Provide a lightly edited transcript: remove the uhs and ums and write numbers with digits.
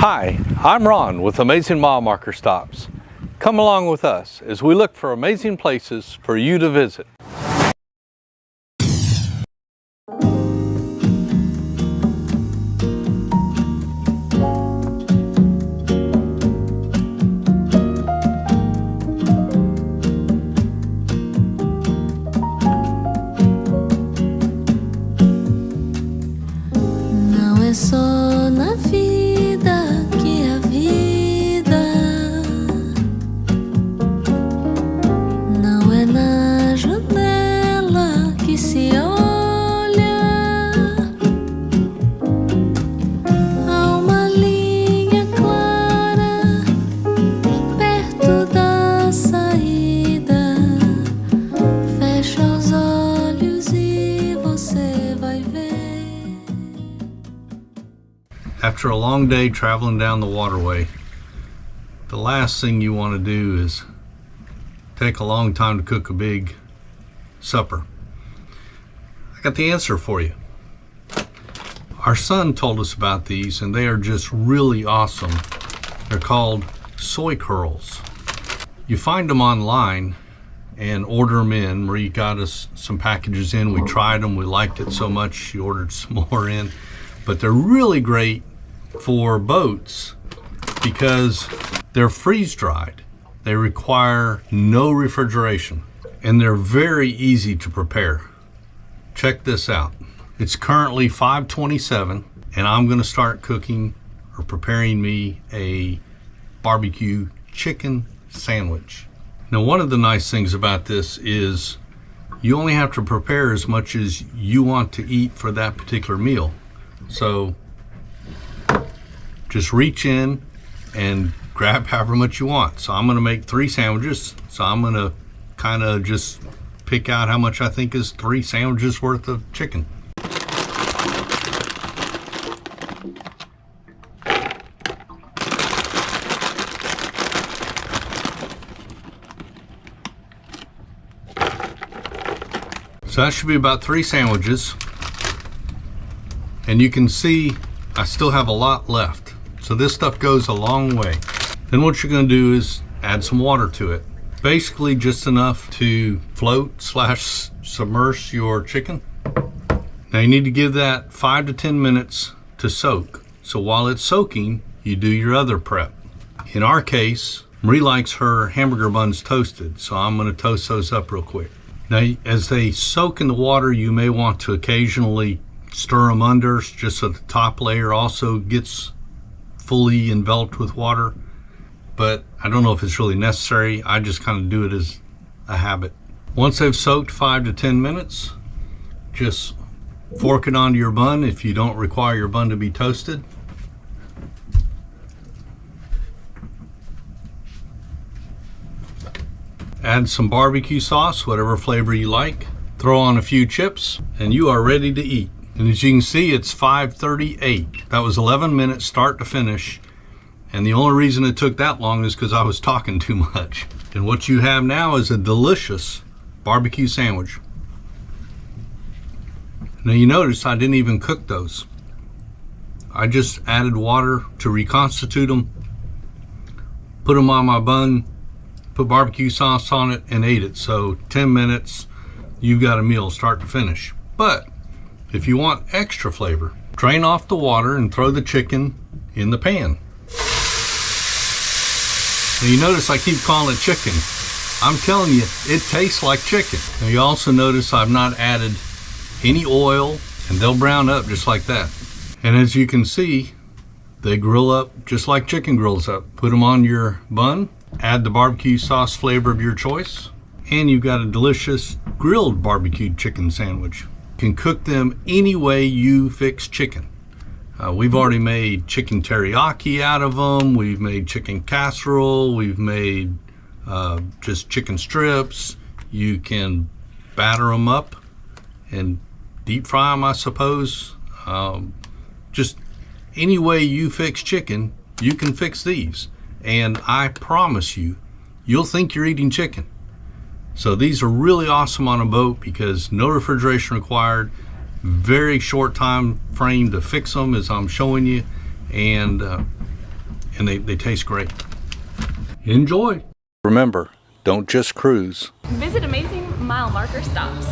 Hi, I'm Ron with Amazing Mile Marker Stops. Come along with us as we look for amazing places for you to visit. Não é só na vida que a vida, não é na janela que se olha, há uma linha clara perto da saída. Fecha os olhos e você vai ver. After a long day traveling down the waterway, the last thing you want to do is take a long time to cook a big supper. I got the answer for you. Our son told us about these and they are just really awesome. They're called soy curls. You find them online and order them in. Marie got us some packages in. We tried them. We liked it so much she ordered some more in. But they're really great for boats because they're freeze dried. They require no refrigeration and they're very easy to prepare. Check this out. It's currently 5:27 and I'm going to start cooking or preparing me a barbecue chicken sandwich. Now, one of the nice things about this is you only have to prepare as much as you want to eat for that particular meal. So just reach in and grab however much you want. So I'm gonna make 3 sandwiches. So I'm gonna kind of just pick out how much I think is 3 sandwiches worth of chicken. So that should be about 3 sandwiches. And you can see I still have a lot left. So this stuff goes a long way. Then what you're gonna do is add some water to it. Basically just enough to float / submerge your chicken. Now you need to give that 5 to 10 minutes to soak. So while it's soaking, you do your other prep. In our case, Marie likes her hamburger buns toasted, so I'm gonna toast those up real quick. Now, as they soak in the water, you may want to occasionally stir them under just so the top layer also gets fully enveloped with water, but I don't know if it's really necessary. I just kind of do it as a habit. Once they've soaked 5 to 10 minutes, just fork it onto your bun if you don't require your bun to be toasted. Add some barbecue sauce, whatever flavor you like. Throw on a few chips and you are ready to eat. And as you can see, it's 5:38. That was 11 minutes start to finish. And the only reason it took that long is because I was talking too much. And what you have now is a delicious barbecue sandwich. Now you notice I didn't even cook those. I just added water to reconstitute them, put them on my bun, put barbecue sauce on it and ate it. So 10 minutes, you've got a meal start to finish. But if you want extra flavor, drain off the water and throw the chicken in the pan. Now you notice I keep calling it chicken. I'm telling you, it tastes like chicken. Now you also notice I've not added any oil and they'll brown up just like that. And as you can see, they grill up just like chicken grills up. Put them on your bun, add the barbecue sauce flavor of your choice, and you've got a delicious grilled barbecued chicken sandwich. You can cook them any way you fix chicken. We've already made chicken teriyaki out of them. We've made chicken casserole. We've made just chicken strips. You can batter them up and deep fry them, I suppose. Just any way you fix chicken, you can fix these. And I promise you, you'll think you're eating chicken. So these are really awesome on a boat because no refrigeration required, very short time frame to fix them as I'm showing you, and and they taste great. Enjoy. Remember, don't just cruise. Visit amazing mile marker stops.